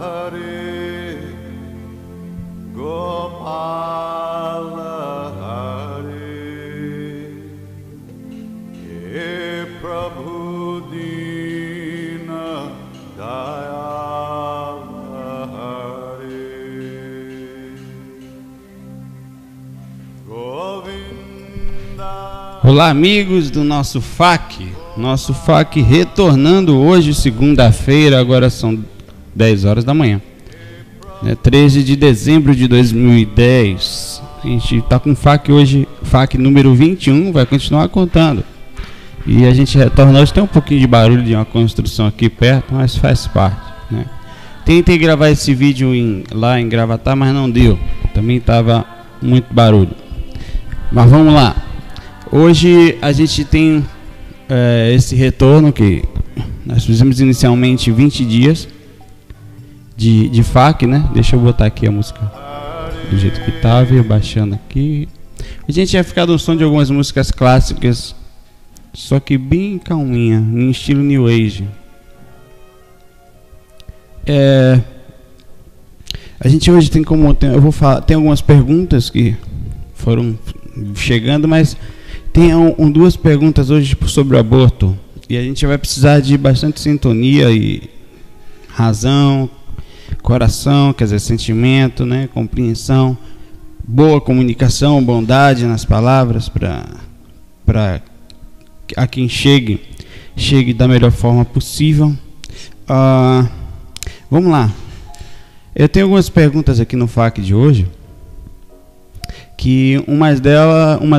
Hare Gopala Hare He Prabhu Dina Dayala Hare Govinda. Olá, amigos do nosso FAQ. Nosso FAQ retornando hoje, segunda-feira, agora são 10 horas da manhã. 13 de dezembro de 2010. A gente está com FAQ hoje, FAQ número 21, vai continuar contando. E a gente retorna hoje, tem um pouquinho de barulho de uma construção aqui perto, mas faz parte, né? Tentei gravar esse vídeo lá em Gravatá, mas não deu. Também estava muito barulho. Mas vamos lá. Hoje a gente tem esse retorno que nós fizemos inicialmente 20 dias de FAQ, né? Deixa eu botar aqui a música do jeito que estava, baixando aqui. A gente ia ficar no som de algumas músicas clássicas, só que bem calminha, em estilo New Age. A gente hoje tem como eu vou falar, tem algumas perguntas que foram chegando, mas tem duas perguntas hoje sobre o aborto, e a gente vai precisar de bastante sintonia e razão, coração, quer dizer, sentimento, né, compreensão, boa comunicação, bondade nas palavras para a quem chegue da melhor forma possível. Vamos lá. Eu tenho algumas perguntas aqui no FAQ de hoje, que uma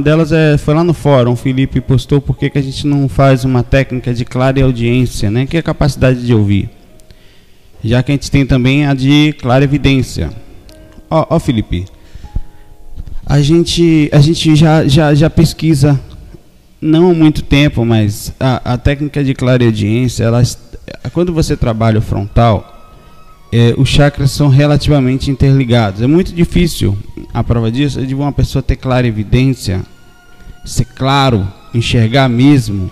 delas foi lá no fórum. O Felipe postou por que a gente não faz uma técnica de clara audiência, né, que é a capacidade de ouvir, já que a gente tem também a de clara evidência. Felipe, a gente já pesquisa não há muito tempo, mas a técnica de clara audiência, quando você trabalha o frontal, os chakras são relativamente interligados. É muito difícil. A prova disso é de uma pessoa ter clara evidência, ser claro, enxergar mesmo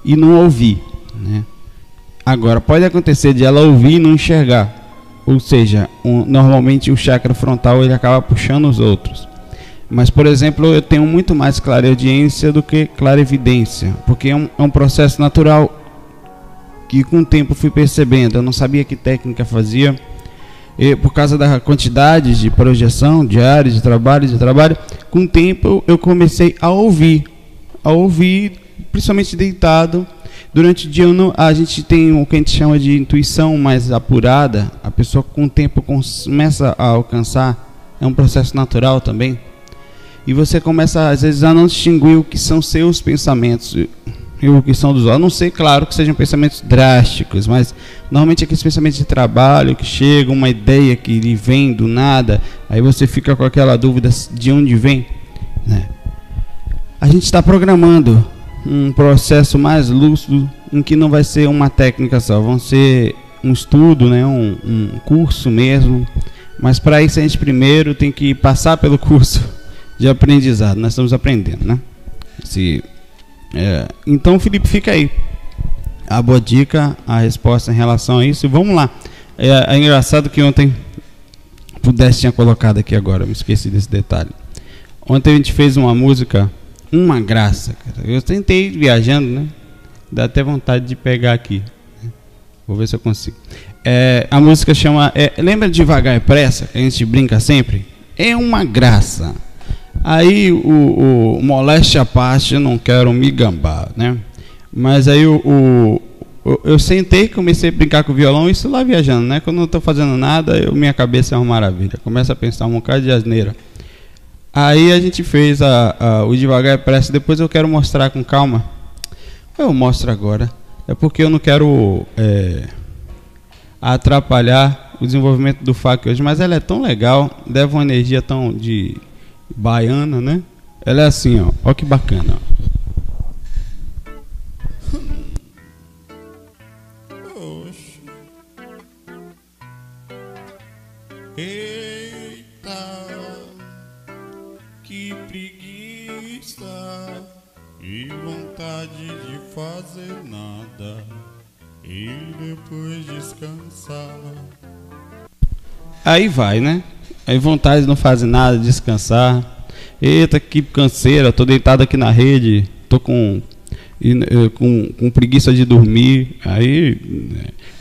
e não ouvir, né? Agora, pode acontecer de ela ouvir e não enxergar. Ou seja, normalmente o chakra frontal ele acaba puxando os outros. Mas, por exemplo, eu tenho muito mais clara audiência do que clara evidência, porque é um processo natural que com o tempo fui percebendo. Eu não sabia que técnica fazia, e por causa da quantidade de projeção diária, de trabalho, com o tempo eu comecei a ouvir, principalmente deitado. Durante o dia a gente tem o que a gente chama de intuição mais apurada. A pessoa com o tempo começa a alcançar, é um processo natural também, e você começa às vezes a não distinguir o que são seus pensamentos e o que são dos outros. A não ser, claro, que sejam pensamentos drásticos, mas normalmente aqueles pensamentos de trabalho que chegam, uma ideia que lhe vem do nada, aí você fica com aquela dúvida de onde vem, né? A gente está programando um processo mais lúcido, em que não vai ser uma técnica só, vão ser um estudo, né, um curso mesmo. Mas para isso a gente primeiro tem que passar pelo curso de aprendizado. Nós estamos aprendendo, né? Então, Felipe, fica aí a boa dica, a resposta em relação a isso. Vamos lá. É engraçado que ontem Pudesse tinha colocado aqui agora, me esqueci desse detalhe. Ontem a gente fez uma música, uma graça, cara. Eu tentei viajando, né? Dá até vontade de pegar aqui. Vou ver se eu consigo. A música chama... lembra Devagar e Pressa, que a gente brinca sempre? É uma graça. Aí o moléstia à parte, eu não quero me gambar, né? Mas aí eu sentei e comecei a brincar com o violão, isso lá viajando, né? Quando eu não estou fazendo nada, minha cabeça é uma maravilha. Começa a pensar um bocado de asneira. Aí a gente fez o Devagar e Pressa. Depois eu quero mostrar com calma. Eu mostro agora. É porque eu não quero atrapalhar o desenvolvimento do FAQ hoje, mas ela é tão legal, deve uma energia tão de baiana, né? Ela é assim, ó. Ó que bacana, ó. Eita, que preguiça e vontade de fazer nada. e depois descansar. Aí vai, né? Aí vontade de não fazer nada, descansar. Eita, que canseira, tô deitado aqui na rede, tô com preguiça de dormir. Aí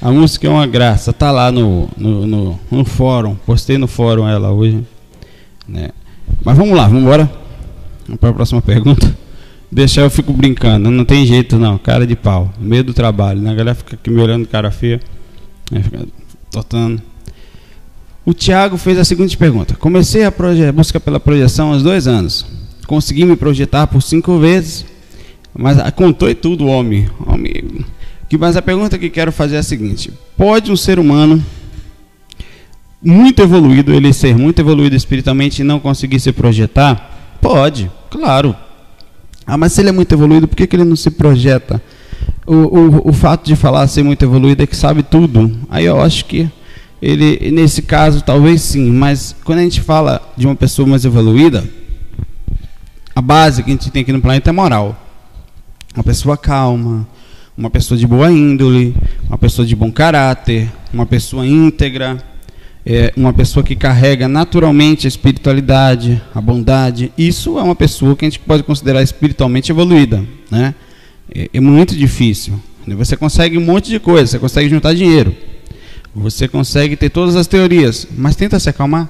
a música é uma graça, tá lá no fórum, postei no fórum ela hoje, né? Mas vamos lá, vamos embora para a próxima pergunta. Deixar eu fico brincando, não tem jeito não, cara de pau, no meio do trabalho, né? A galera fica aqui me olhando cara feia, aí fica tortando. O Thiago fez a seguinte pergunta: comecei a busca pela projeção há 2 anos, consegui me projetar por 5 vezes, mas contou e tudo, homem. Mas a pergunta que quero fazer é a seguinte: pode um ser humano muito evoluído, ele ser muito evoluído espiritualmente e não conseguir se projetar? Pode, claro. Ah, mas se ele é muito evoluído, por que ele não se projeta? O fato de falar ser muito evoluído é que sabe tudo. Aí eu acho que ele, nesse caso, talvez sim. Mas quando a gente fala de uma pessoa mais evoluída, a base que a gente tem aqui no planeta é moral. Uma pessoa calma, uma pessoa de boa índole, uma pessoa de bom caráter, uma pessoa íntegra, uma pessoa que carrega naturalmente a espiritualidade, a bondade. Isso é uma pessoa que a gente pode considerar espiritualmente evoluída, né? É muito difícil. Você consegue um monte de coisa, você consegue juntar dinheiro, você consegue ter todas as teorias, mas tenta se acalmar,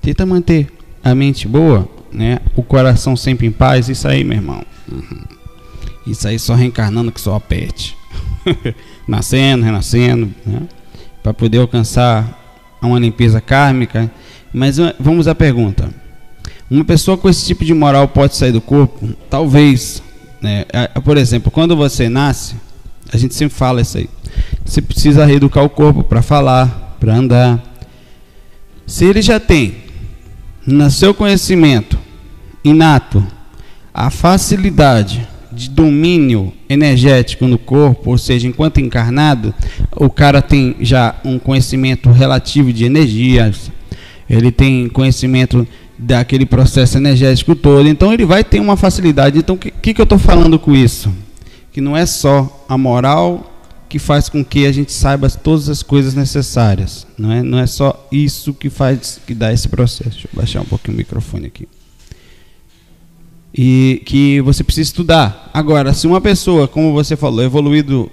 tenta manter a mente boa, né? O coração sempre em paz. Isso aí, meu irmão, isso aí só reencarnando que só apete. Nascendo, renascendo, né? Para poder alcançar uma limpeza kármica. Mas vamos à pergunta: uma pessoa com esse tipo de moral pode sair do corpo? Talvez, né? Por exemplo, quando você nasce, a gente sempre fala isso aí, você precisa reeducar o corpo para falar, para andar. Se ele já tem no seu conhecimento inato a facilidade de domínio energético no corpo, ou seja, enquanto encarnado, o cara tem já um conhecimento relativo de energias, ele tem conhecimento daquele processo energético todo, então ele vai ter uma facilidade. Então o que eu estou falando com isso? Que não é só a moral que faz com que a gente saiba todas as coisas necessárias, não é só isso que dá esse processo. Deixa eu baixar um pouquinho o microfone aqui. E que você precisa estudar. Agora, se uma pessoa, como você falou,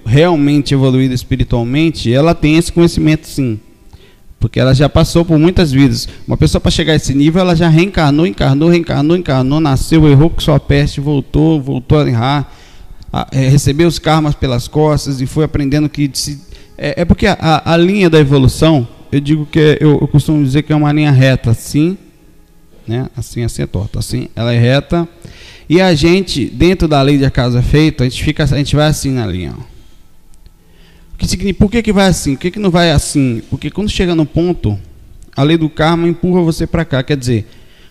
realmente evoluída espiritualmente, ela tem esse conhecimento sim, porque ela já passou por muitas vidas. Uma pessoa, para chegar a esse nível, ela já reencarnou, nasceu, errou com sua peste, voltou a errar, recebeu os karmas pelas costas e foi aprendendo que porque a linha da evolução, eu digo que eu costumo dizer que é uma linha reta, assim, né? Assim é torta, assim ela é reta, e a gente, dentro da lei de acaso efeito, a gente vai assim na linha, ó. Por que vai assim? Por que não vai assim? Porque quando chega no ponto, a lei do karma empurra você para cá. Quer dizer,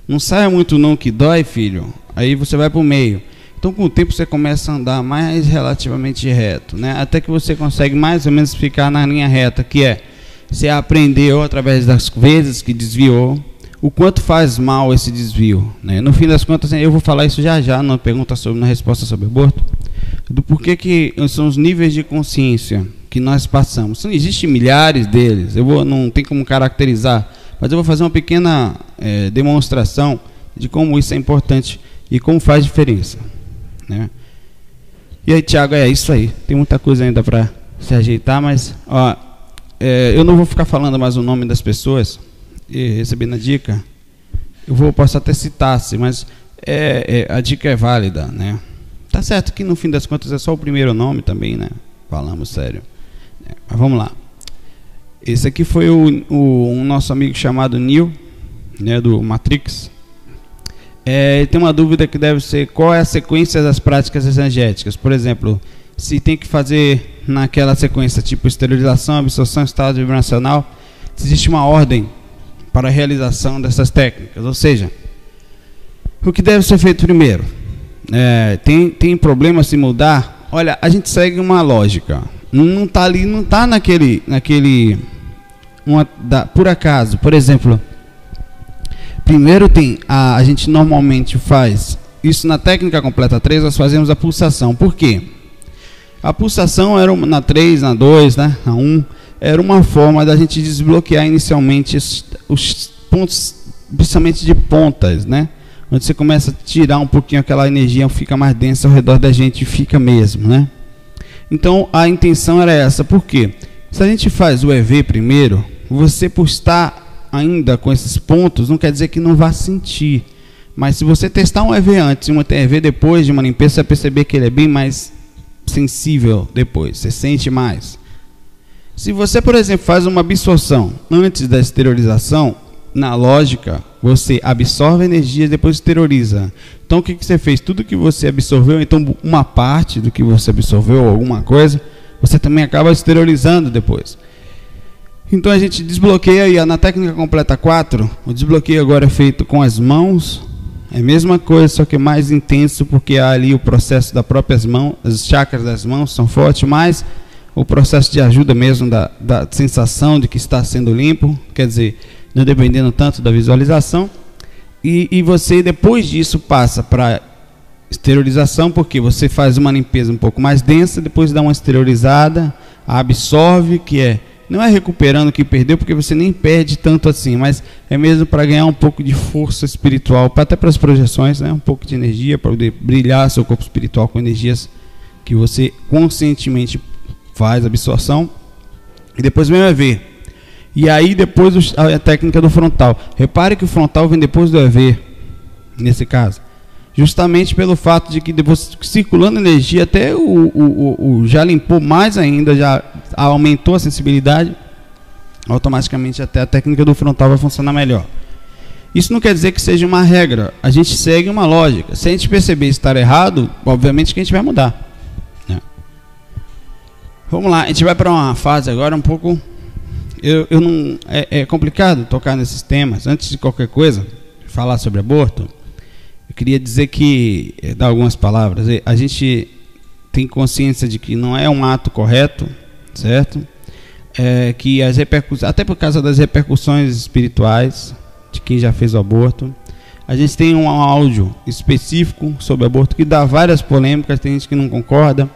não saia muito não que dói, filho. Aí você vai para o meio. Então com o tempo você começa a andar mais relativamente reto, né? Até que você consegue mais ou menos ficar na linha reta, que é, você aprendeu através das vezes que desviou, o quanto faz mal esse desvio, né? No fim das contas, eu vou falar isso já na resposta sobre aborto, do porquê que são os níveis de consciência que nós passamos. Existem milhares deles, não tem como caracterizar, mas eu vou fazer uma pequena demonstração de como isso é importante e como faz diferença, né? E aí, Thiago, é isso aí, tem muita coisa ainda para se ajeitar, mas eu não vou ficar falando mais o nome das pessoas, recebendo a dica, posso até citar-se, mas a dica é válida, né? Tá certo que no fim das contas é só o primeiro nome também, né? Falamos sério. Mas vamos lá. Esse aqui foi um nosso amigo chamado Neil, né, do Matrix. Ele tem uma dúvida que deve ser: qual é a sequência das práticas energéticas? Por exemplo, se tem que fazer naquela sequência, tipo esterilização, absorção, estado vibracional, se existe uma ordem para a realização dessas técnicas. Ou seja, o que deve ser feito primeiro? Tem problema se mudar? Olha, a gente segue uma lógica. Não está ali, não está por acaso. Por exemplo, primeiro a gente normalmente faz isso na técnica completa 3, nós fazemos a pulsação. Por quê? A pulsação era na 3, na 2, né, na 1, era uma forma da gente desbloquear inicialmente os pontos, principalmente de pontas, né? Onde você começa a tirar um pouquinho aquela energia, fica mais densa ao redor da gente, fica mesmo, né? Então a intenção era essa. Por quê? Se a gente faz o EV primeiro, você, por estar ainda com esses pontos, não quer dizer que não vá sentir. Mas se você testar um EV antes e um EV depois de uma limpeza, você vai perceber que ele é bem mais sensível depois, você sente mais. Se você, por exemplo, faz uma absorção antes da esterilização, na lógica, você absorve energia e depois esteriliza. Então o que você fez? Tudo que você absorveu, então uma parte do que você absorveu, alguma coisa, você também acaba esterilizando depois. Então a gente desbloqueia, e na técnica completa 4, o desbloqueio agora é feito com as mãos. É a mesma coisa, só que mais intenso, porque há ali o processo das próprias mãos, as chakras das mãos são fortes, mas o processo de ajuda mesmo da sensação de que está sendo limpo, quer dizer, não dependendo tanto da visualização. E você depois disso passa para esterilização, porque você faz uma limpeza um pouco mais densa, depois dá uma esterilizada, absorve, que não é recuperando o que perdeu, porque você nem perde tanto assim, mas é mesmo para ganhar um pouco de força espiritual, até para as projeções, né? Um pouco de energia, para poder brilhar seu corpo espiritual com energias que você conscientemente faz absorção. E depois vem o EV. E aí depois a técnica do frontal. Repare que o frontal vem depois do EV, nesse caso. Justamente pelo fato de que depois, circulando energia, até já limpou mais ainda, já aumentou a sensibilidade, automaticamente até a técnica do frontal vai funcionar melhor. Isso não quer dizer que seja uma regra, a gente segue uma lógica. Se a gente perceber estar errado, obviamente que a gente vai mudar, né? Vamos lá, a gente vai para uma fase agora um pouco... É complicado tocar nesses temas. Antes de qualquer coisa, falar sobre aborto, eu queria dizer que, dar algumas palavras, a gente tem consciência de que não é um ato correto, certo? Que as repercussões, até por causa das repercussões espirituais de quem já fez o aborto, a gente tem um áudio específico sobre aborto que dá várias polêmicas, tem gente que não concorda,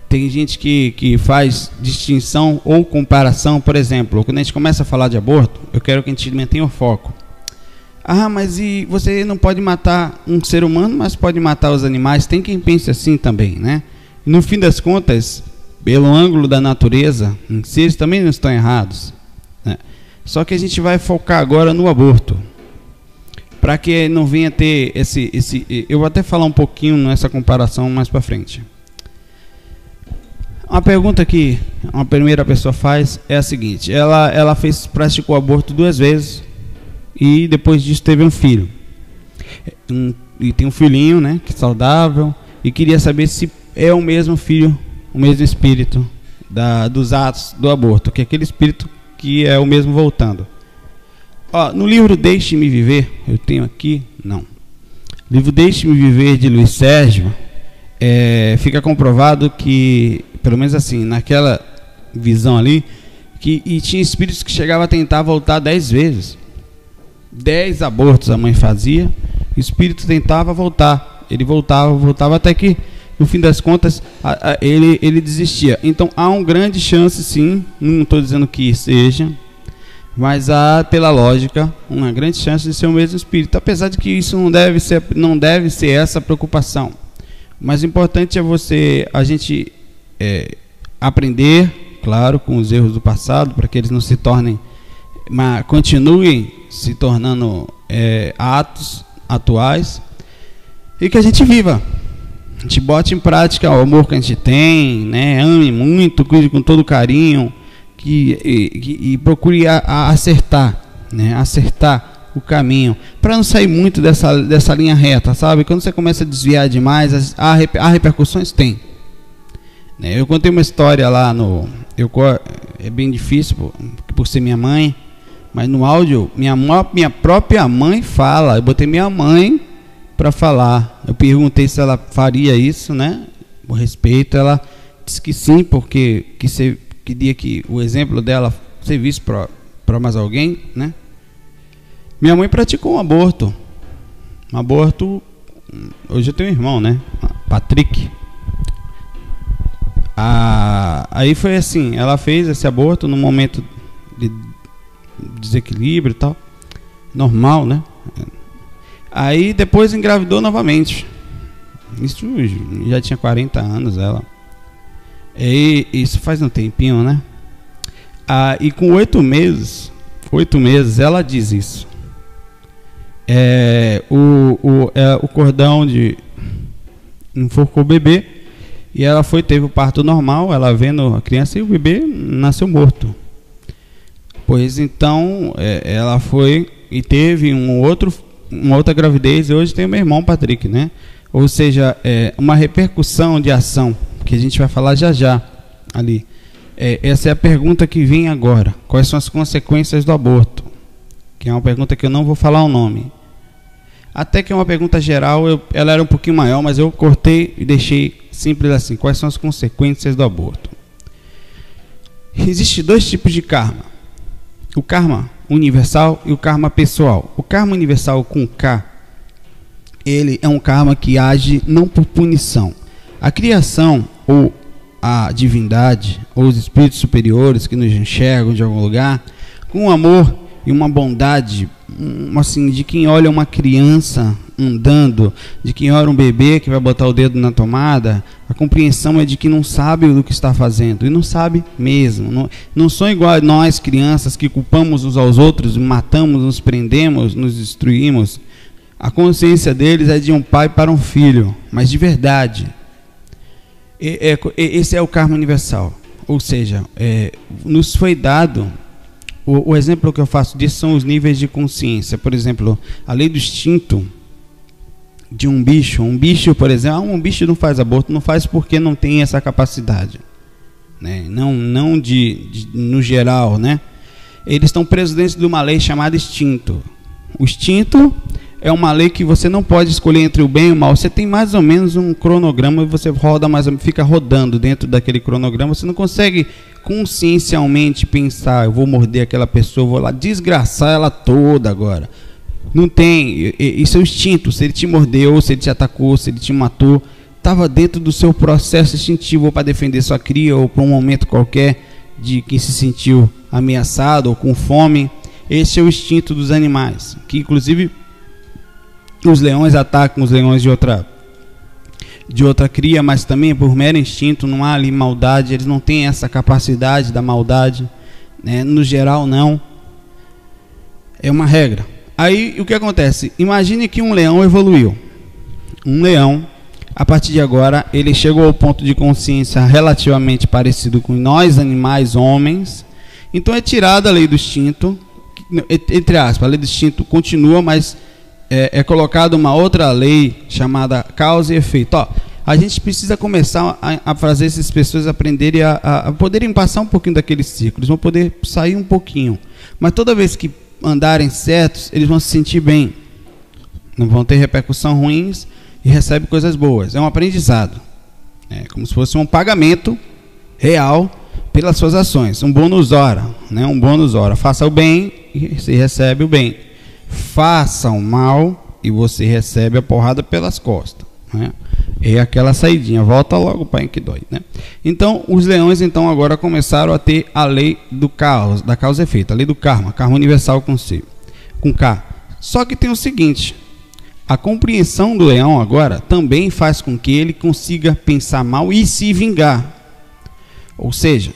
tem gente que faz distinção ou comparação. Por exemplo, quando a gente começa a falar de aborto, eu quero que a gente mantenha o foco. Ah, mas e você não pode matar um ser humano, mas pode matar os animais? Tem quem pense assim também, né? No fim das contas, pelo ângulo da natureza, si, eles também não estão errados, né? Só que a gente vai focar agora no aborto, para que não venha ter eu vou até falar um pouquinho nessa comparação mais para frente. Uma pergunta que uma primeira pessoa faz é a seguinte: ela praticou aborto 2 vezes e depois disso teve um filho, e tem um filhinho, né, que é saudável, e queria saber se é o mesmo filho, o mesmo espírito dos atos do aborto, que é aquele espírito que é o mesmo voltando. No livro Deixe-me Viver, eu tenho aqui, não, livro Deixe-me Viver, de Luiz Sérgio, fica comprovado que, pelo menos assim, naquela visão ali, e tinha espíritos que chegavam a tentar voltar 10 vezes. 10 abortos a mãe fazia, o espírito tentava voltar, ele voltava até que, no fim das contas, ele desistia. Então há uma grande chance, sim, não estou dizendo que seja, mas há, pela lógica, uma grande chance de ser o mesmo espírito, apesar de que isso não deve ser essa a preocupação. O mais importante é a gente aprender, claro, com os erros do passado, para que eles não se tornem, mas continuem se tornando atos atuais, e que a gente viva, a gente bote em prática o amor que a gente tem, né? Ame muito, cuide com todo carinho, e procure acertar, né? Acertar o caminho, para não sair muito dessa linha reta, sabe? Quando você começa a desviar demais, há repercussões, tem, né? Eu contei uma história lá é bem difícil por ser minha mãe, mas no áudio minha própria mãe fala. Eu botei minha mãe para falar. Eu perguntei se ela faria isso, né? Por respeito, ela disse que sim, porque queria que o exemplo dela servisse para mais alguém, né? Minha mãe praticou um aborto. Hoje eu tenho um irmão, né? Patrick. Aí foi assim, ela fez esse aborto num momento de desequilíbrio e tal, normal, né? Aí depois engravidou novamente. Isso já tinha 40 anos ela. E isso faz um tempinho, né? E com 8 meses ela diz isso. O cordão enforcou o bebê e ela teve o parto normal, ela vendo a criança, e o bebê nasceu morto. Pois então ela foi e teve uma outra gravidez, e hoje tem o meu irmão Patrick, né? Ou seja, uma repercussão de ação que a gente vai falar já ali. Essa é a pergunta que vem agora. Quais são as consequências do aborto? Que é uma pergunta que eu não vou falar o nome. Até que é uma pergunta geral, ela era um pouquinho maior, mas eu cortei e deixei simples assim. Quais são as consequências do aborto? Existem 2 tipos de karma. O karma universal e o karma pessoal. O karma universal com K, ele é um karma que age não por punição. A criação, ou a divindade, ou os espíritos superiores que nos enxergam de algum lugar, com amor e uma bondade, assim, de quem olha uma criança andando, de quem olha um bebê que vai botar o dedo na tomada, a compreensão é de que não sabe do que está fazendo, e não sabe mesmo. Não são igual a nós, crianças, que culpamos uns aos outros, matamos, nos prendemos, nos destruímos. A consciência deles é de um pai para um filho, mas de verdade. Esse é o karma universal. Ou seja, nos foi dado. O exemplo que eu faço disso são os níveis de consciência. Por exemplo, a lei do instinto de um bicho. Um bicho, por exemplo, um bicho não faz aborto, não faz porque não tem essa capacidade, né? Não no geral, né? Eles estão presos dentro de uma lei chamada instinto. O instinto é uma lei que você não pode escolher entre o bem e o mal. Você tem mais ou menos um cronograma e você roda fica rodando dentro daquele cronograma. Você não consegue consciencialmente pensar, eu vou morder aquela pessoa, vou lá desgraçar ela toda agora. Não tem. Isso é o instinto. Se ele te mordeu, se ele te atacou, se ele te matou, estava dentro do seu processo instintivo, ou para defender sua cria, ou para um momento qualquer de que se sentiu ameaçado ou com fome. Esse é o instinto dos animais, que inclusive os leões atacam os leões de outra cria, mas também por mero instinto. Não há ali maldade, eles não têm essa capacidade da maldade, né? No geral não, é uma regra. Aí o que acontece? Imagine que um leão evoluiu. Um leão, a partir de agora, ele chegou ao ponto de consciência relativamente parecido com nós, animais, homens. Então é tirada a lei do instinto, entre aspas, a lei do instinto continua, mas é colocada uma outra lei chamada causa e efeito. A gente precisa começar a fazer essas pessoas aprenderem a poderem passar um pouquinho daqueles ciclos, vão poder sair um pouquinho, mas toda vez que andarem certos, eles vão se sentir bem, não vão ter repercussões ruins e recebem coisas boas. É um aprendizado, como se fosse um pagamento real pelas suas ações, um bônus hora, né? Um bônus hora. Faça o bem e você recebe o bem. Faça o mal e você recebe a porrada pelas costas, né? É aquela saidinha, volta logo para que dói, né? Então os leões agora começaram a ter a lei do caos, da causa e efeito, a lei do karma, karma universal com K. Só que tem o seguinte: a compreensão do leão agora também faz com que ele consiga pensar mal e se vingar. Ou seja,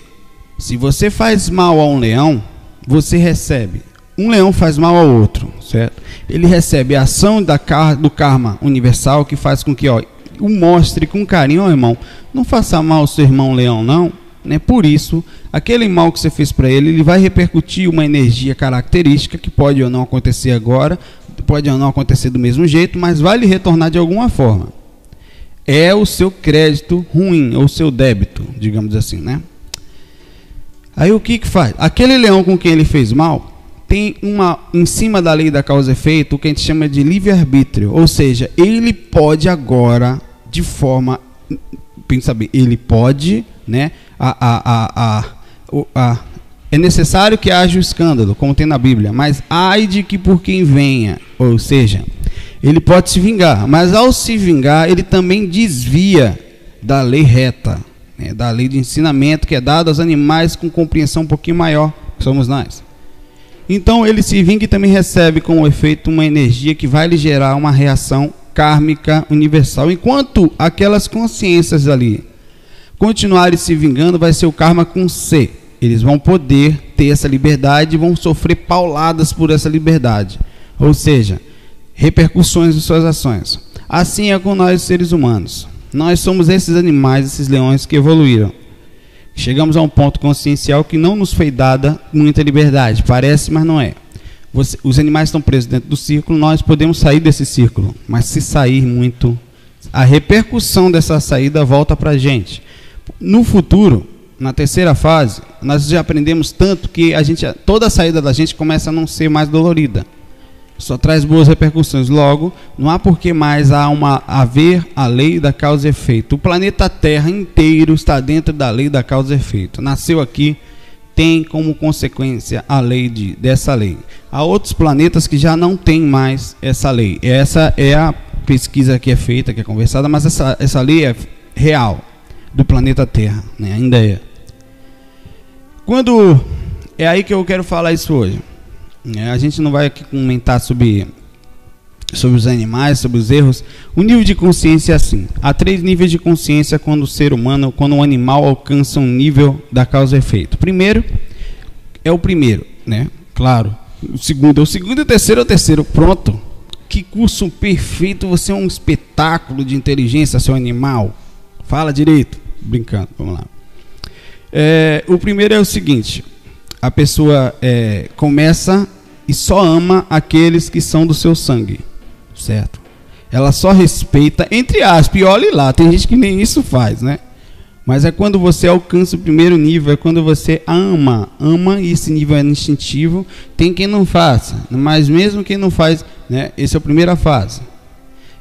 se você faz mal a um leão, você recebe. Um leão faz mal ao outro, certo? Ele recebe a ação do karma universal, que faz com que o mostre com carinho, irmão, não faça mal ao seu irmão leão, não, né? Por isso, aquele mal que você fez para ele vai repercutir uma energia característica que pode ou não acontecer agora, pode ou não acontecer do mesmo jeito, mas vai lhe retornar de alguma forma. É o seu crédito ruim, ou o seu débito, digamos assim, né? Aí o que faz? Aquele leão com quem ele fez mal tem em cima da lei da causa e efeito, o que a gente chama de livre-arbítrio. Ou seja, ele pode agora, de forma, pensa bem, ele pode, né? É necessário que haja o escândalo, como tem na Bíblia, mas ai de que por quem venha. Ou seja, ele pode se vingar, mas ao se vingar, ele também desvia da lei reta. né, da lei de ensinamento que é dado aos animais com compreensão um pouquinho maior, que somos nós. Então ele se vinga e também recebe como efeito uma energia que vai lhe gerar uma reação kármica universal. Enquanto aquelas consciências ali continuarem se vingando, vai ser o karma com C. Eles vão poder ter essa liberdade e vão sofrer pauladas por essa liberdade. Ou seja, repercussões de suas ações. Assim é com nós seres humanos. Nós somos esses animais, esses leões que evoluíram. Chegamos a um ponto consciencial que não nos foi dada muita liberdade. Parece, mas não é. Os animais estão presos dentro do círculo, nós podemos sair desse círculo. Mas se sair muito, a repercussão dessa saída volta para a gente. No futuro, na terceira fase, nós já aprendemos tanto que toda a saída da gente começa a não ser mais dolorida. Só traz boas repercussões. Logo, não há por que mais haver a lei da causa e efeito. O planeta Terra inteiro está dentro da lei da causa e efeito. Nasceu aqui, tem como consequência a lei dessa lei. Há outros planetas que já não têm mais essa lei. Essa é a pesquisa que é feita, que é conversada, mas essa lei é real do planeta Terra, né? Ainda é. É aí que eu quero falar isso hoje. A gente não vai aqui comentar sobre os animais, sobre os erros. O nível de consciência é assim. Há 3 níveis de consciência quando o animal alcança um nível da causa e efeito. Primeiro é o primeiro, né? Claro. O segundo é o segundo e o terceiro é o terceiro. Pronto. Que curso perfeito. Você é um espetáculo de inteligência, seu animal. Fala direito. Brincando, vamos lá. O primeiro é o seguinte. A pessoa começa e só ama aqueles que são do seu sangue, certo? Ela só respeita, entre aspas, e olhe lá, tem gente que nem isso faz, né? Mas é quando você alcança o primeiro nível, é quando você ama, e esse nível é instintivo. Tem quem não faça, mas mesmo quem não faz, né? Essa é a primeira fase.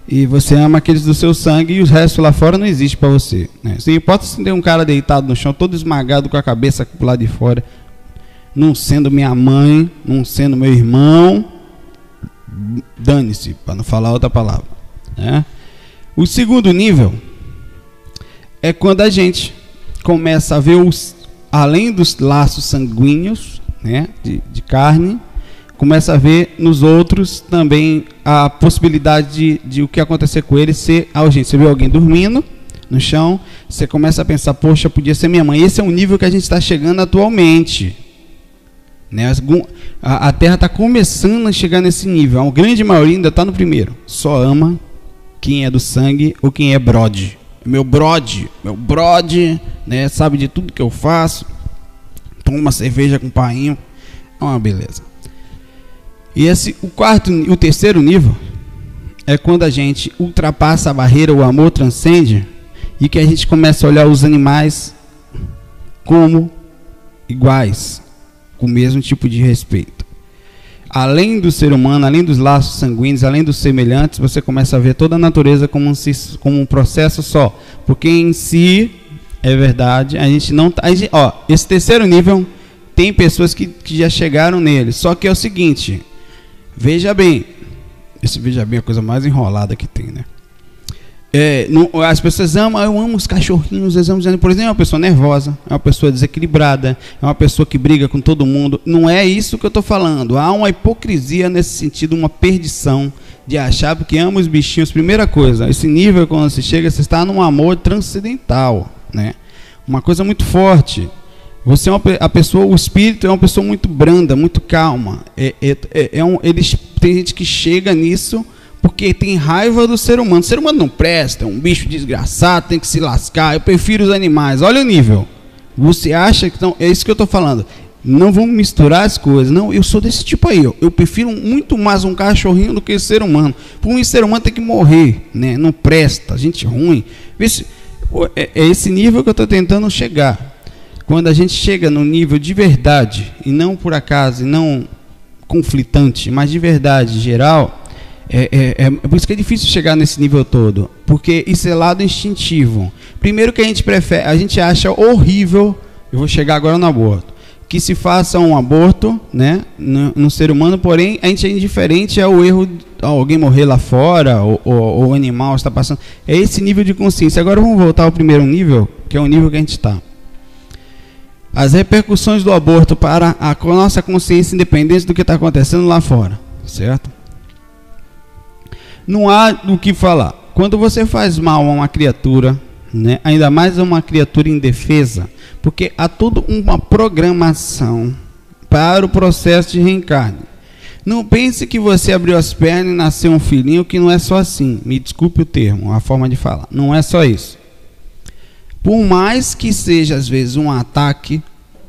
E você ama aqueles do seu sangue e os restos lá fora não existe para você, né? Não importa se tem um cara deitado no chão, todo esmagado com a cabeça pro lado de fora, não sendo minha mãe, não sendo meu irmão, dane-se, para não falar outra palavra, né? O segundo nível é quando a gente começa a ver além dos laços sanguíneos, né, de carne, começa a ver nos outros também a possibilidade de o que acontecer com ele ser urgente. Você vê alguém dormindo no chão, você começa a pensar, poxa, podia ser minha mãe. Esse é um nível que a gente está chegando atualmente, né? A Terra está começando a chegar nesse nível. A grande maioria ainda está no primeiro. Só ama quem é do sangue ou quem é brode. Meu brode, né? Sabe de tudo que eu faço. Toma uma cerveja com painho. É uma beleza. E o terceiro nível é quando a gente ultrapassa a barreira, o amor transcende, e que a gente começa a olhar os animais como iguais, com o mesmo tipo de respeito. Além do ser humano, além dos laços sanguíneos, além dos semelhantes, você começa a ver toda a natureza como um processo só. Porque em si, é verdade, a gente não... esse terceiro nível, tem pessoas que já chegaram nele. Só que é o seguinte, veja bem, é a coisa mais enrolada que tem, né? As pessoas amam, eu amo os cachorrinhos, por exemplo, é uma pessoa nervosa, é uma pessoa desequilibrada, é uma pessoa que briga com todo mundo. Não é isso que eu estou falando. Há uma hipocrisia nesse sentido, uma perdição de achar porque ama os bichinhos. Primeira coisa, esse nível, quando você chega, você está num amor transcendental, né? Uma coisa muito forte. Você o espírito é uma pessoa muito branda, muito calma. Tem gente que chega nisso porque tem raiva do ser humano. O ser humano não presta, é um bicho desgraçado, tem que se lascar. Eu prefiro os animais. Olha o nível. Você acha que... Não, é isso que eu estou falando. Não vamos misturar as coisas. Não, eu sou desse tipo aí. Eu prefiro muito mais um cachorrinho do que o ser humano. Por um ser humano tem que morrer, né? Não presta, gente ruim. É esse nível que eu estou tentando chegar. Quando a gente chega no nível de verdade, e não por acaso, e não conflitante, mas de verdade geral, por isso que é difícil chegar nesse nível todo, porque isso é lado instintivo. Primeiro que a gente prefere, a gente acha horrível, eu vou chegar agora no aborto, que se faça um aborto, né, no ser humano, porém a gente é indiferente ao erro de alguém morrer lá fora, ou o animal está passando. É esse nível de consciência. Agora vamos voltar ao primeiro nível, que é o nível que a gente está. As repercussões do aborto para a nossa consciência, independente do que está acontecendo lá fora, certo? Não há o que falar. Quando você faz mal a uma criatura, né, ainda mais a uma criatura indefesa, porque há toda uma programação para o processo de reencarne. Não pense que você abriu as pernas e nasceu um filhinho, que não é só assim. Me desculpe o termo, a forma de falar. Não é só isso. Por mais que seja, às vezes, um ataque,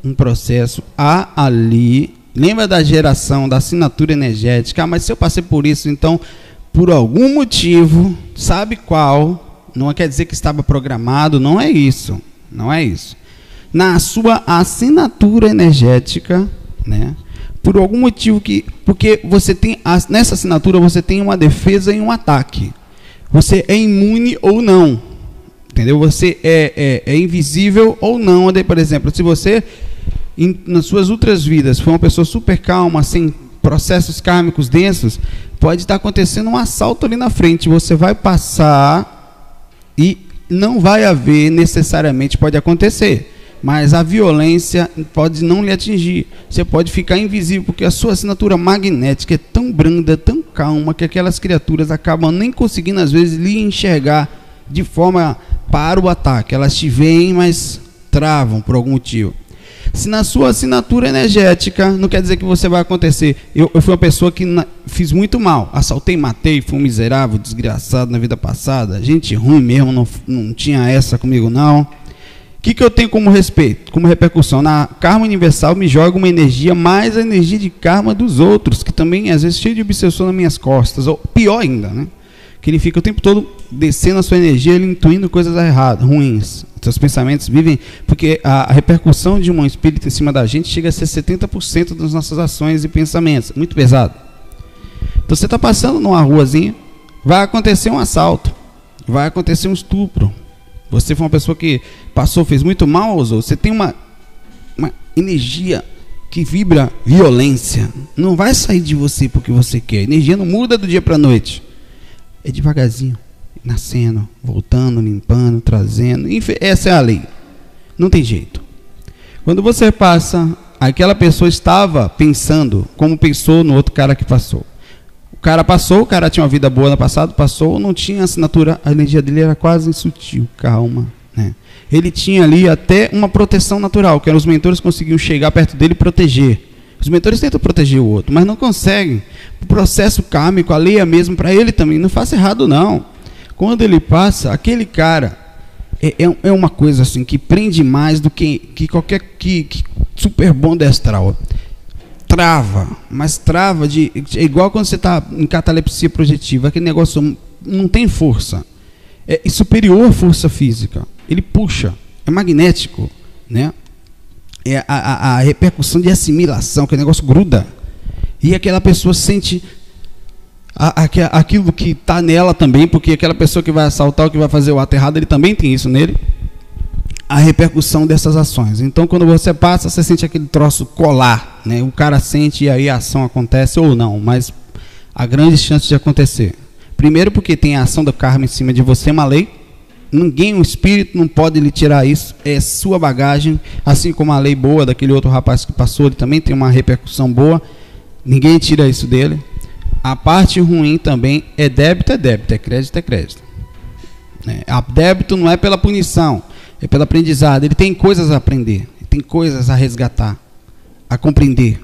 um processo, há ali... Lembra da geração, da assinatura energética? Ah, mas se eu passei por isso, então, por algum motivo, sabe qual? Não quer dizer que estava programado, não é isso. Não é isso. Na sua assinatura energética, né? Por algum motivo porque você tem nessa assinatura você tem uma defesa e um ataque. Você é imune ou não, entendeu? Você é invisível ou não. Por exemplo, se você nas suas outras vidas foi uma pessoa super calma, sem processos kármicos densos, pode estar acontecendo um assalto ali na frente. Você vai passar e não vai haver necessariamente, pode acontecer, mas a violência pode não lhe atingir. Você pode ficar invisível, porque a sua assinatura magnética é tão branda, tão calma, que aquelas criaturas acabam nem conseguindo, às vezes, lhe enxergar de forma para o ataque. Elas te veem, mas travam por algum motivo. Se na sua assinatura energética, não quer dizer que você vai acontecer. Eu fui uma pessoa que fiz muito mal. Assaltei, matei, fui um miserável, desgraçado na vida passada. Gente ruim mesmo, não tinha essa comigo, não. O que eu tenho como respeito, como repercussão? Na karma universal me joga uma energia, mais a energia de karma dos outros, que também às vezes cheio de obsessão nas minhas costas, ou pior ainda, né? Que ele fica o tempo todo descendo a sua energia, ele intuindo coisas erradas, ruins. Seus pensamentos vivem, porque a repercussão de um espírito em cima da gente chega a ser 70% das nossas ações e pensamentos, muito pesado. Então você está passando numa ruazinha, vai acontecer um assalto, vai acontecer um estupro. Você foi uma pessoa que passou, fez muito mal aos outros. Você tem uma energia que vibra violência. Não vai sair de você porque você quer. A energia não muda do dia para a noite. É devagarzinho, nascendo, voltando, limpando, trazendo. Essa é a lei. Não tem jeito. Quando você passa, aquela pessoa estava pensando como pensou no outro cara que passou. O cara passou, o cara tinha uma vida boa no passado, passou, não tinha assinatura, a energia dele era quase sutil, calma, né? Ele tinha ali até uma proteção natural, que os mentores conseguiam chegar perto dele e proteger. Os mentores tentam proteger o outro, mas não conseguem. O processo kármico, a lei é mesmo para ele também, não faça errado não. Quando ele passa, aquele cara é uma coisa assim, que prende mais do que qualquer super bom astral. Trava, mas trava é igual quando você está em catalepsia projetiva, aquele negócio não tem força, é superior à força física, ele puxa, é magnético, né? É a repercussão de assimilação, que o negócio gruda, e aquela pessoa sente aquilo que está nela também, porque aquela pessoa que vai assaltar ou que vai fazer o ato errado, ele também tem isso nele, a repercussão dessas ações. Então, quando você passa, você sente aquele troço colar, né? O cara sente e aí a ação acontece ou não, mas há grandes chances de acontecer. Primeiro porque tem a ação do karma em cima de você, uma lei. Ninguém, o espírito não pode lhe tirar isso, é sua bagagem, assim como a lei boa daquele outro rapaz que passou, ele também tem uma repercussão boa, ninguém tira isso dele. A parte ruim também é débito, é crédito, é crédito. A débito não é pela punição, é pelo aprendizado. Ele tem coisas a aprender, tem coisas a resgatar, a compreender.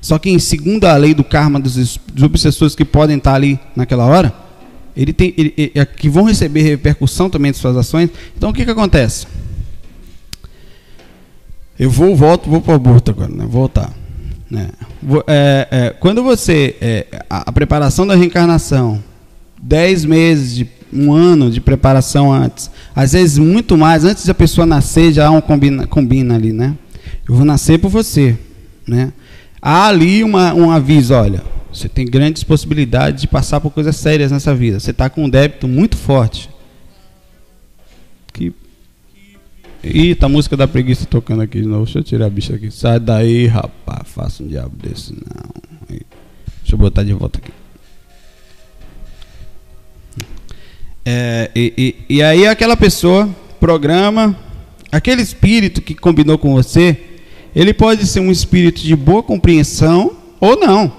Só que, segundo a lei do karma dos obsessores que podem estar ali naquela hora, que vão receber repercussão também de suas ações. Então, o que acontece? Eu volto para o aborto agora, né? Voltar. Né? Quando você... a preparação da reencarnação, 10 meses, um ano de preparação antes, às vezes muito mais, antes da pessoa nascer, já há um combina ali, né? Eu vou nascer por você, né? Há ali um aviso, olha, você tem grandes possibilidades de passar por coisas sérias nessa vida. Você está com um débito muito forte. Eita, a música da preguiça tocando aqui de novo. Deixa eu tirar a bicha aqui. Sai daí, rapaz. Faça um diabo desse, não. Deixa eu botar de volta aqui. E aí aquela pessoa programa, aquele espírito que combinou com você, ele pode ser um espírito de boa compreensão ou não.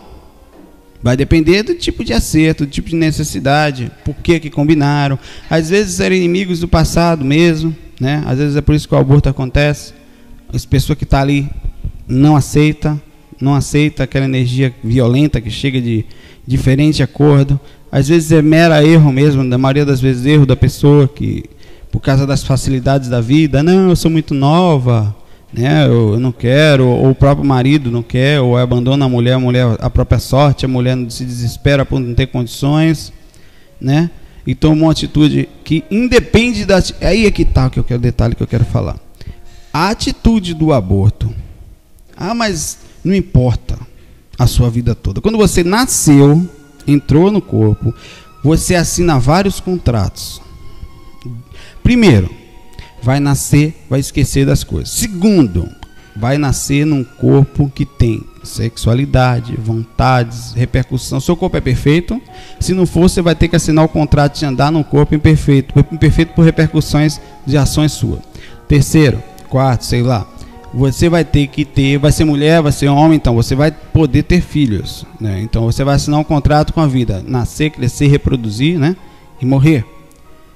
Vai depender do tipo de acerto, do tipo de necessidade, por que combinaram. Às vezes eram inimigos do passado mesmo, né? Às vezes é por isso que o aborto acontece. As pessoas que estão ali não aceita aquela energia violenta que chega de diferente acordo. Às vezes é mera erro mesmo, na maioria das vezes erro da pessoa, que por causa das facilidades da vida, não, eu sou muito nova, né, eu não quero, ou o próprio marido não quer, ou abandona a mulher a própria sorte, a mulher se desespera por não ter condições, né, e toma uma atitude que independe da... Aí é que tá o detalhe que eu quero falar. A atitude do aborto, mas não importa a sua vida toda. Quando você nasceu, entrou no corpo, você assina vários contratos. Primeiro, vai nascer, vai esquecer das coisas. Segundo, vai nascer num corpo que tem sexualidade, vontades, repercussão. Seu corpo é perfeito? Se não for, você vai ter que assinar o contrato de andar num corpo imperfeito por repercussões de ações suas. Terceiro, quarto, sei lá, você vai ter que ter, vai ser mulher, vai ser homem, então você vai poder ter filhos, né? Então você vai assinar um contrato com a vida, nascer, crescer, reproduzir, né? E morrer.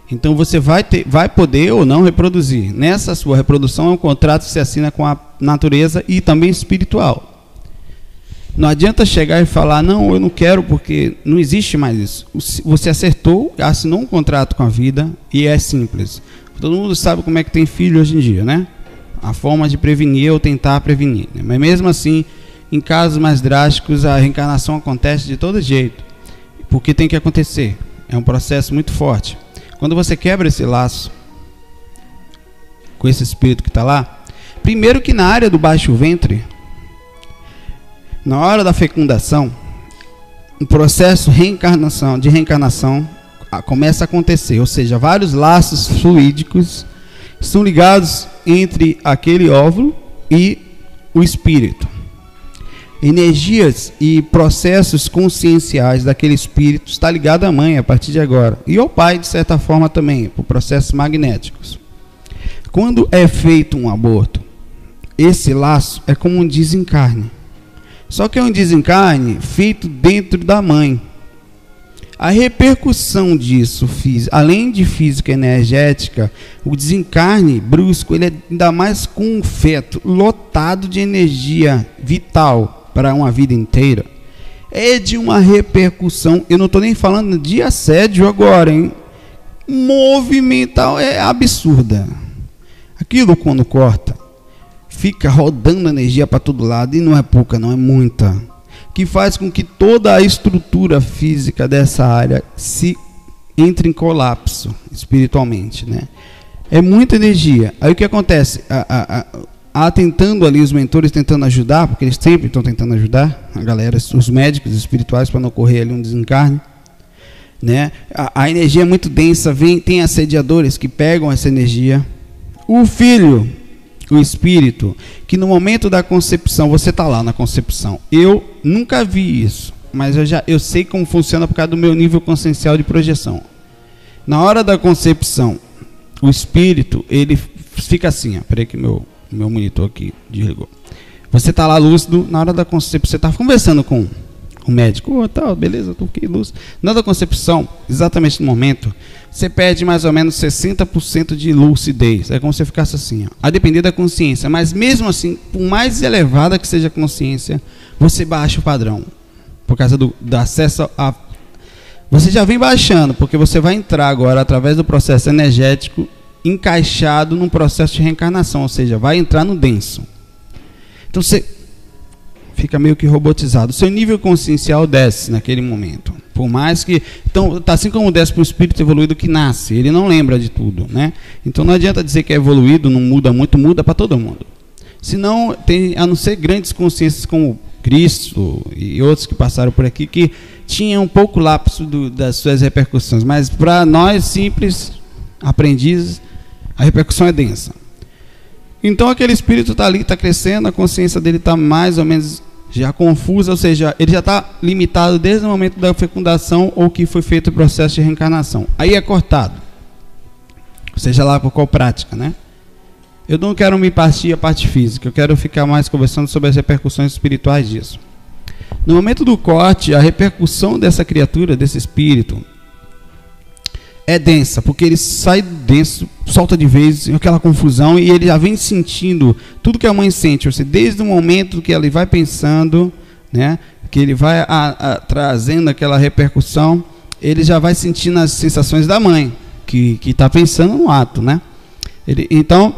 Então você vai poder ou não reproduzir. Nessa sua reprodução é um contrato que você assina com a natureza e também espiritual. Não adianta chegar e falar, não, eu não quero, porque não existe mais isso. Você acertou, assinou um contrato com a vida e é simples. Todo mundo sabe como é que tem filho hoje em dia, né? A forma de prevenir ou tentar prevenir, né? Mas mesmo assim, em casos mais drásticos, a reencarnação acontece de todo jeito, porque tem que acontecer. É um processo muito forte. Quando você quebra esse laço com esse espírito que está lá, primeiro que na área do baixo ventre, na hora da fecundação, um processo de reencarnação começa a acontecer, ou seja, vários laços fluídicos estão ligados entre aquele óvulo e o espírito. Energias e processos conscienciais daquele espírito está ligado à mãe a partir de agora, e ao pai de certa forma também, por processos magnéticos. Quando é feito um aborto, esse laço é como um desencarne, só que é um desencarne feito dentro da mãe. A repercussão disso, além de física e energética, o desencarne brusco, ele é ainda mais com um feto lotado de energia vital para uma vida inteira, é de uma repercussão, eu não estou nem falando de assédio agora, hein? Movimental, é absurda. Aquilo quando corta, fica rodando energia para todo lado, e não é pouca, não é muita, que faz com que toda a estrutura física dessa área se entre em colapso espiritualmente, né? É muita energia. Aí o que acontece? Tentando ali, os mentores tentando ajudar, porque eles sempre estão tentando ajudar a galera, os médicos espirituais, para não ocorrer ali um desencarne, né? A energia é muito densa, tem assediadores que pegam essa energia. O filho, o espírito, que no momento da concepção, você está lá na concepção, eu nunca vi isso, mas eu sei como funciona por causa do meu nível consciencial de projeção. Na hora da concepção, o espírito, ele fica assim, peraí que meu monitor aqui desligou. Você está lá lúcido, na hora da concepção, você está conversando com o médico, tá, beleza, estou aqui lúcido. Na hora da concepção, exatamente no momento, você perde mais ou menos 60% de lucidez. É como se você ficasse assim, a depender da consciência. Mas mesmo assim, por mais elevada que seja a consciência, você baixa o padrão. Por causa do acesso a... Você já vem baixando, porque você vai entrar agora, através do processo energético, encaixado num processo de reencarnação, ou seja, vai entrar no denso. Então você fica meio que robotizado. O seu nível consciencial desce naquele momento. Por mais que... Então, assim como desce para o espírito evoluído que nasce, ele não lembra de tudo, né? Então não adianta dizer que é evoluído, não muda muito, muda para todo mundo. Senão, a não ser grandes consciências como Cristo e outros que passaram por aqui, que tinham um pouco lapso das suas repercussões. Mas para nós, simples aprendizes, a repercussão é densa. Então aquele espírito está ali, está crescendo, a consciência dele está mais ou menos já confusa, ou seja, ele já está limitado desde o momento da fecundação ou que foi feito o processo de reencarnação. Aí é cortado, seja lá por qual prática, né? Eu não quero me partir a parte física, eu quero ficar mais conversando sobre as repercussões espirituais disso. No momento do corte, a repercussão dessa criatura, desse espírito, é densa, porque ele sai denso, solta de vez, aquela confusão, e ele já vem sentindo tudo que a mãe sente, ou seja, desde o momento que ele vai pensando, né, que ele vai trazendo aquela repercussão, ele já vai sentindo as sensações da mãe, que está pensando no ato, né? Então,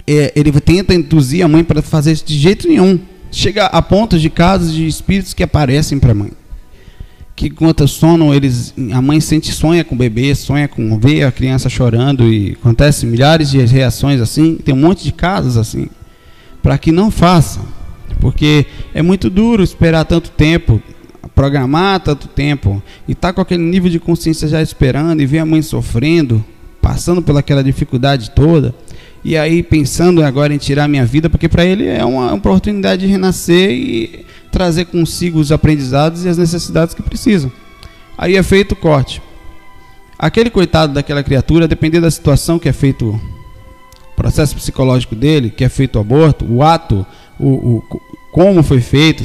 ele tenta induzir a mãe para fazer isso de jeito nenhum. Chega a ponto de casos de espíritos que aparecem para a mãe, que enquanto sono, a mãe sonha com o bebê, sonha com ver a criança chorando, e acontece milhares de reações assim. Tem um monte de casos assim, para que não faça, porque é muito duro esperar tanto tempo, programar tanto tempo, e estar com aquele nível de consciência já esperando, e ver a mãe sofrendo, passando pelaquela dificuldade toda, e aí pensando agora em tirar minha vida, porque para ele é uma oportunidade de renascer e trazer consigo os aprendizados e as necessidades que precisam. Aí é feito o corte. Aquele coitado daquela criatura, dependendo da situação que é feito o processo psicológico dele, que é feito o aborto, o ato, como foi feito,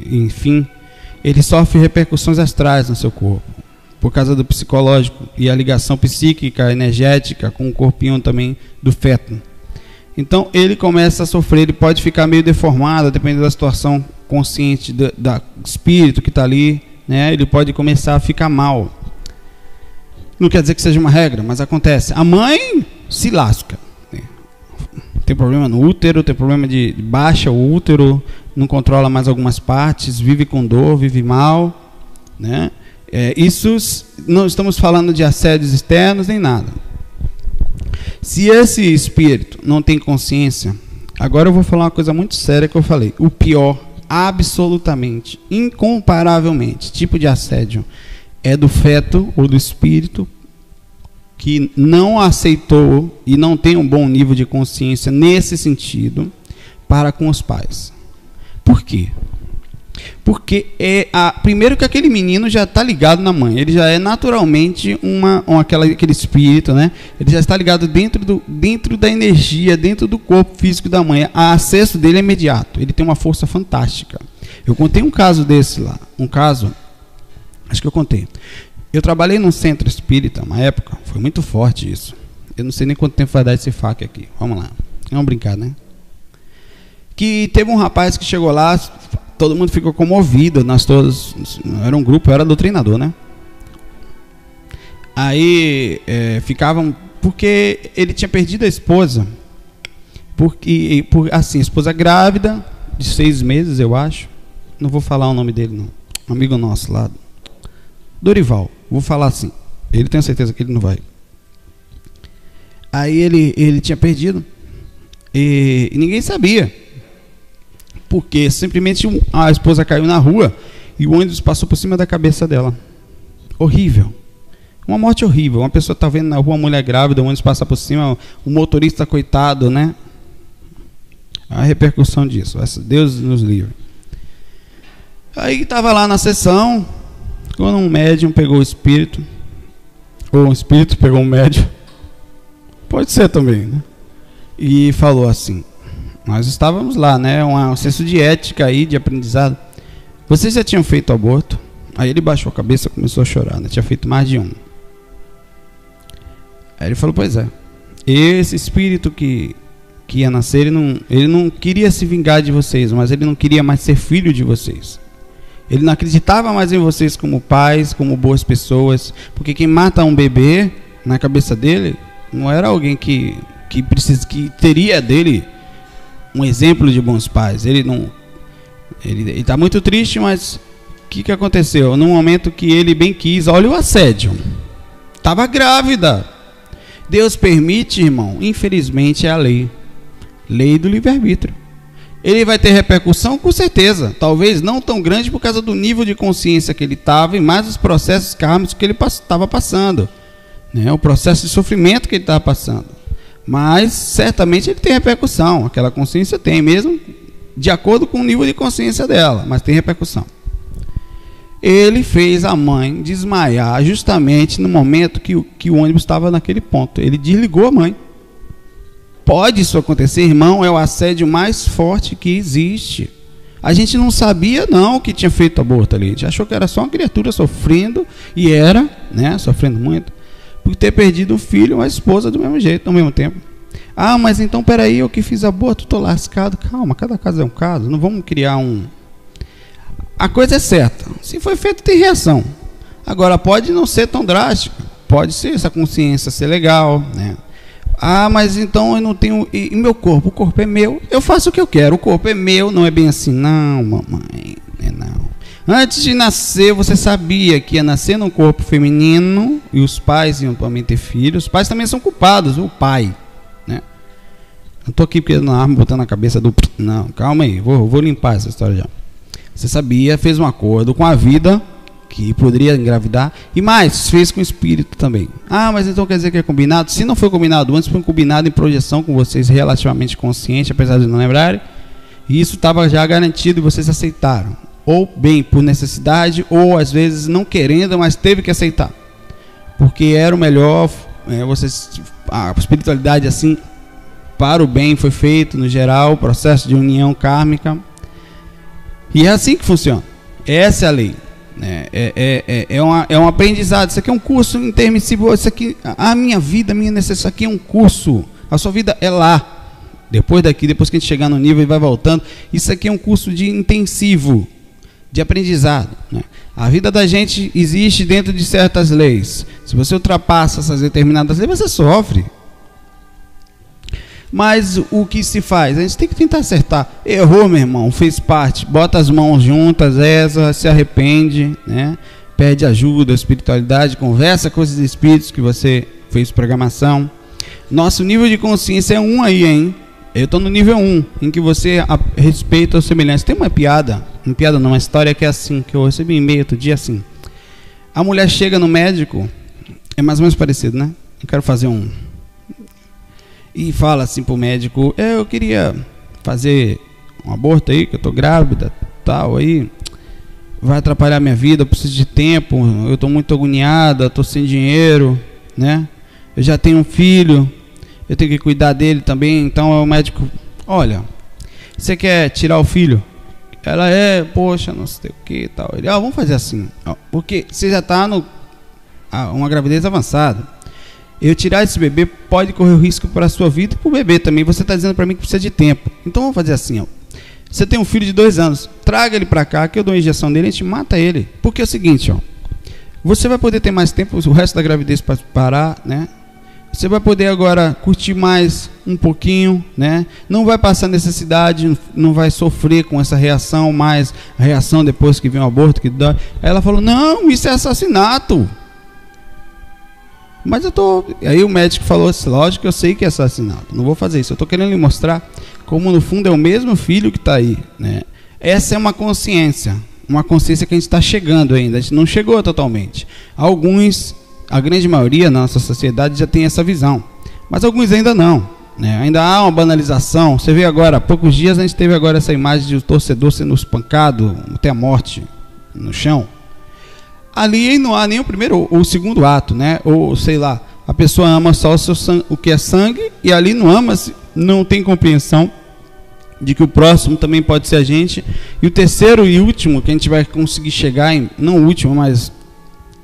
enfim, ele sofre repercussões astrais no seu corpo, por causa do psicológico e a ligação psíquica, energética com o corpinho também do feto. Então ele começa a sofrer, ele pode ficar meio deformado, dependendo da situação consciente do espírito que está ali, né? Ele pode começar a ficar mal. Não quer dizer que seja uma regra, mas acontece. A mãe se lasca, né? Tem problema no útero, tem problema de baixa o útero, não controla mais algumas partes, vive com dor, vive mal, né? Isso não estamos falando de assédios externos nem nada. Se esse espírito não tem consciência, agora eu vou falar uma coisa muito séria que eu falei. O pior, absolutamente, incomparavelmente, tipo de assédio é do feto ou do espírito que não aceitou e não tem um bom nível de consciência nesse sentido para com os pais. Por quê? Porque primeiro que aquele menino já está ligado na mãe, ele já é naturalmente aquele espírito, né? Ele já está ligado dentro da energia, dentro do corpo físico da mãe. O acesso dele é imediato, ele tem uma força fantástica. Eu contei um caso desse lá, acho que eu contei. Eu trabalhei num centro espírita, uma época, foi muito forte isso. Eu não sei nem quanto tempo vai dar esse fac aqui, vamos lá, vamos brincar, né? Que teve um rapaz que chegou lá, todo mundo ficou comovido, nós todos, era um grupo, eu era doutrinador, né? Aí ficavam, porque ele tinha perdido a esposa, assim, a esposa grávida, de 6 meses, eu acho, não vou falar o nome dele não, um amigo nosso lá, Dorival, vou falar assim, ele tem certeza que ele não vai. Aí ele tinha perdido, e ninguém sabia, porque simplesmente a esposa caiu na rua e o ônibus passou por cima da cabeça dela. Horrível. Uma morte horrível. Uma pessoa está vendo na rua uma mulher grávida, o ônibus passa por cima, o motorista coitado, né? A repercussão disso. Deus nos livre. Aí estava lá na sessão, quando um médium pegou o espírito, ou um espírito pegou um médium, pode ser também, né? E falou assim, nós estávamos lá, né? Um senso de ética aí, de aprendizado. Vocês já tinham feito aborto? Aí ele baixou a cabeça e começou a chorar, né? Tinha feito mais de um. Aí ele falou, pois é. Esse espírito que ia nascer, ele não queria se vingar de vocês, mas ele não queria mais ser filho de vocês. Ele não acreditava mais em vocês como pais, como boas pessoas, porque quem mata um bebê, na cabeça dele, não era alguém que teria dele um exemplo de bons pais. Ele está muito triste, mas o que aconteceu? No momento que ele bem quis, olha o assédio, estava grávida. Deus permite, irmão, infelizmente é a lei do livre-arbítrio. Ele vai ter repercussão, com certeza, talvez não tão grande por causa do nível de consciência que ele estava e mais os processos kármicos que ele estava passando, né? O processo de sofrimento que ele estava passando. Mas certamente ele tem repercussão, aquela consciência tem, mesmo de acordo com o nível de consciência dela, mas tem repercussão. Ele fez a mãe desmaiar justamente no momento que o ônibus estava naquele ponto. Ele desligou a mãe. Pode isso acontecer, irmão, é o assédio mais forte que existe. A gente não sabia não que tinha feito aborto ali. A gente achou que era só uma criatura sofrendo, e era, né, sofrendo muito, por ter perdido um filho e uma esposa do mesmo jeito, ao mesmo tempo. Ah, mas então peraí, eu que fiz aborto, estou lascado. Calma, cada caso é um caso, não vamos criar um... A coisa é certa, se foi feito tem reação. Agora pode não ser tão drástico, pode ser essa consciência ser legal, né? Ah, mas então eu não tenho... E meu corpo? O corpo é meu, eu faço o que eu quero, o corpo é meu. Não é bem assim, não, mamãe, não. Antes de nascer, você sabia que ia nascer num corpo feminino e os pais iam também ter filhos. Os pais também são culpados, o pai, né? Não estou aqui porque na arma botando na cabeça do... Não, calma aí, vou limpar essa história já. Você sabia, fez um acordo com a vida que poderia engravidar, e mais, fez com o espírito também. Ah, mas então quer dizer que é combinado? Se não foi combinado antes, foi combinado em projeção com vocês relativamente conscientes, apesar de não lembrarem, e isso estava já garantido e vocês aceitaram. Ou bem por necessidade, ou às vezes não querendo, mas teve que aceitar. Porque era o melhor, a espiritualidade assim, para o bem foi feito, no geral, o processo de união kármica. E é assim que funciona. Essa é a lei. É um aprendizado. Isso aqui é um curso intermissivo. Isso aqui, a minha vida, isso aqui é um curso. A sua vida é lá. Depois que a gente chegar no nível e vai voltando. Isso aqui é um curso de intensivo, de aprendizado, né? A vida da gente existe dentro de certas leis. Se você ultrapassa essas determinadas leis, você sofre. Mas o que se faz? A gente tem que tentar acertar. Errou, meu irmão, fez parte. Bota as mãos juntas, se arrepende, né? Pede ajuda, espiritualidade, conversa com esses espíritos que você fez programação. Nosso nível de consciência é 1 aí, hein? Eu estou no nível 1, em que você respeita os semelhantes. Tem uma piada não, uma história que é assim, que eu recebi e-mail outro dia assim. A mulher chega no médico, é mais ou menos parecido, né? Eu quero fazer e fala assim pro médico: eu queria fazer um aborto aí, que eu tô grávida, tal, aí vai atrapalhar minha vida, eu preciso de tempo, eu tô muito agoniada, tô sem dinheiro, né? Eu já tenho um filho, eu tenho que cuidar dele também. Então o médico: olha, você quer tirar o filho? Ela: poxa, não sei o que, tal. Ele: vamos fazer assim, porque você já tá uma gravidez avançada. Eu tirar esse bebê pode correr o risco para a sua vida e para o bebê também. Você está dizendo para mim que precisa de tempo. Então vamos fazer assim, você tem um filho de 2 anos, traga ele para cá, que eu dou uma injeção nele, a gente mata ele. Porque é o seguinte, você vai poder ter mais tempo, o resto da gravidez para parar, né? Você vai poder agora curtir mais um pouquinho, né? Não vai passar necessidade, não vai sofrer com essa reação, mais a reação depois que vem o aborto, que dói. Aí ela falou: não, isso é assassinato. Mas aí o médico falou assim: lógico que eu sei que é assassinato, não vou fazer isso. Eu estou querendo lhe mostrar como no fundo é o mesmo filho que está aí, né? Essa é uma consciência que a gente está chegando ainda, a gente não chegou totalmente. Alguns, a grande maioria na nossa sociedade já tem essa visão, mas alguns ainda não, né? Ainda há uma banalização. Você vê agora, há poucos dias a gente teve agora essa imagem de um torcedor sendo espancado até a morte no chão. Ali não há nem o primeiro ou o segundo ato, né? Ou sei lá, a pessoa ama só o que é sangue, e ali não ama, não tem compreensão de que o próximo também pode ser a gente. E o terceiro e último que a gente vai conseguir chegar não o último, mas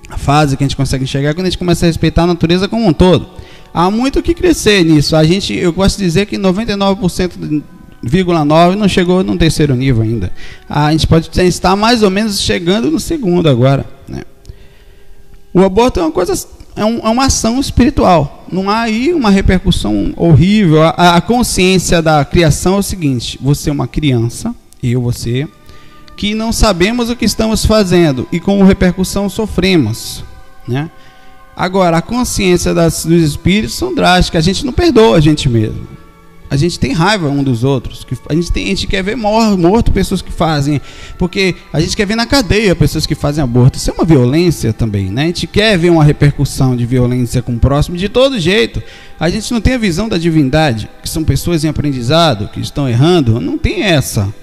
a fase que a gente consegue enxergar, é quando a gente começa a respeitar a natureza como um todo. Há muito o que crescer nisso. Eu gosto de dizer que 99,9% não chegou no terceiro nível ainda. A gente pode estar mais ou menos chegando no segundo agora, né? O aborto é uma coisa, é uma ação espiritual. Não há aí uma repercussão horrível. A consciência da criação é o seguinte: você é uma criança, você, que não sabemos o que estamos fazendo e como repercussão sofremos, né? Agora, a consciência dos espíritos são drásticas. A gente não perdoa a gente mesmo. A gente tem raiva um dos outros. A gente quer ver morto pessoas que fazem. Porque a gente quer ver na cadeia pessoas que fazem aborto. Isso é uma violência também, né? A gente quer ver uma repercussão de violência com o próximo de todo jeito. A gente não tem a visão da divindade, que são pessoas em aprendizado, que estão errando. Não tem essa.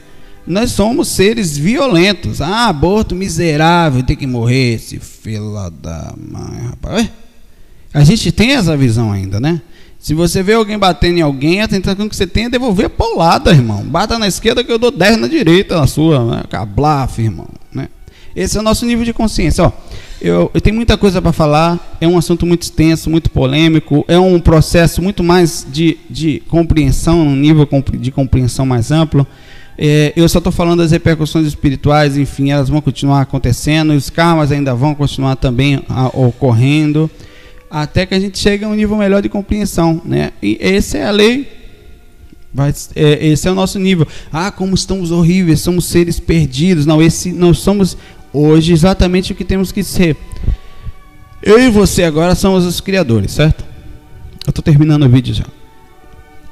Nós somos seres violentos. Ah, aborto miserável, tem que morrer, esse fila da mãe, rapaz. A gente tem essa visão ainda, né? Se você vê alguém batendo em alguém, a tentação que você tem é devolver a paulada, irmão. Bata na esquerda que eu dou 10 na direita, na sua, né? Cablafe, irmão, né? Esse é o nosso nível de consciência. Ó, eu tenho muita coisa para falar, é um assunto muito extenso, muito polêmico, é um processo muito mais de compreensão, um nível de compreensão mais amplo. Eu só estou falando das repercussões espirituais, enfim, elas vão continuar acontecendo, os karmas ainda vão continuar também ocorrendo, até que a gente chegue a um nível melhor de compreensão, né? E essa é a lei, esse é o nosso nível. Ah, como estamos horríveis, somos seres perdidos. Não, nós somos hoje exatamente o que temos que ser. Eu e você agora somos os criadores, certo? Eu estou terminando o vídeo já.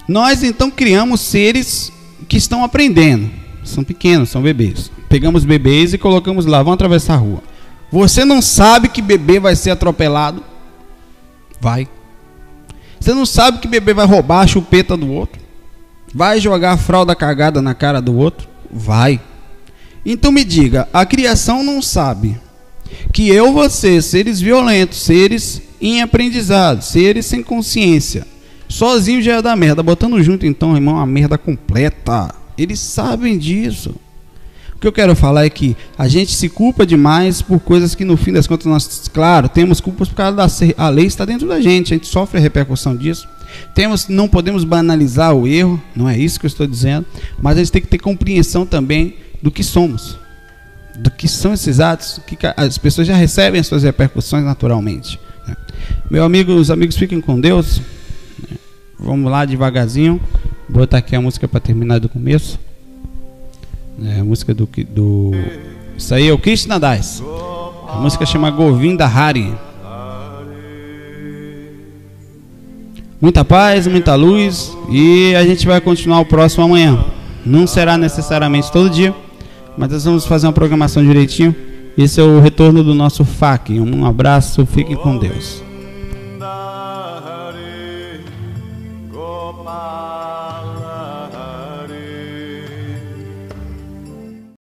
Nós então criamos seres que estão aprendendo, são pequenos, são bebês. Pegamos bebês e colocamos lá, vão atravessar a rua. Você não sabe que bebê vai ser atropelado? Vai. Você não sabe que bebê vai roubar a chupeta do outro? Vai jogar a fralda cagada na cara do outro? Vai. Então me diga, a criação não sabe que eu, você, seres violentos, seres em aprendizado, seres sem consciência, sozinho já é da merda, botando junto então, irmão, a merda completa. Eles sabem disso. O que eu quero falar é que a gente se culpa demais por coisas que no fim das contas nós, claro, temos culpas por causa a lei está dentro da gente, a gente sofre a repercussão disso. Não podemos banalizar o erro, não é isso que eu estou dizendo, mas a gente tem que ter compreensão também do que somos, do que são esses atos, que as pessoas já recebem as suas repercussões naturalmente. Meu amigo, os amigos, fiquem com Deus. Vamos lá devagarzinho. Vou botar aqui a música para terminar do começo. A música do isso aí é o Krishna Das. A música chama Govinda Hari. Muita paz, muita luz. E a gente vai continuar o próximo amanhã. Não será necessariamente todo dia, mas nós vamos fazer uma programação direitinho. Esse é o retorno do nosso FAQ. Um abraço, fiquem com Deus.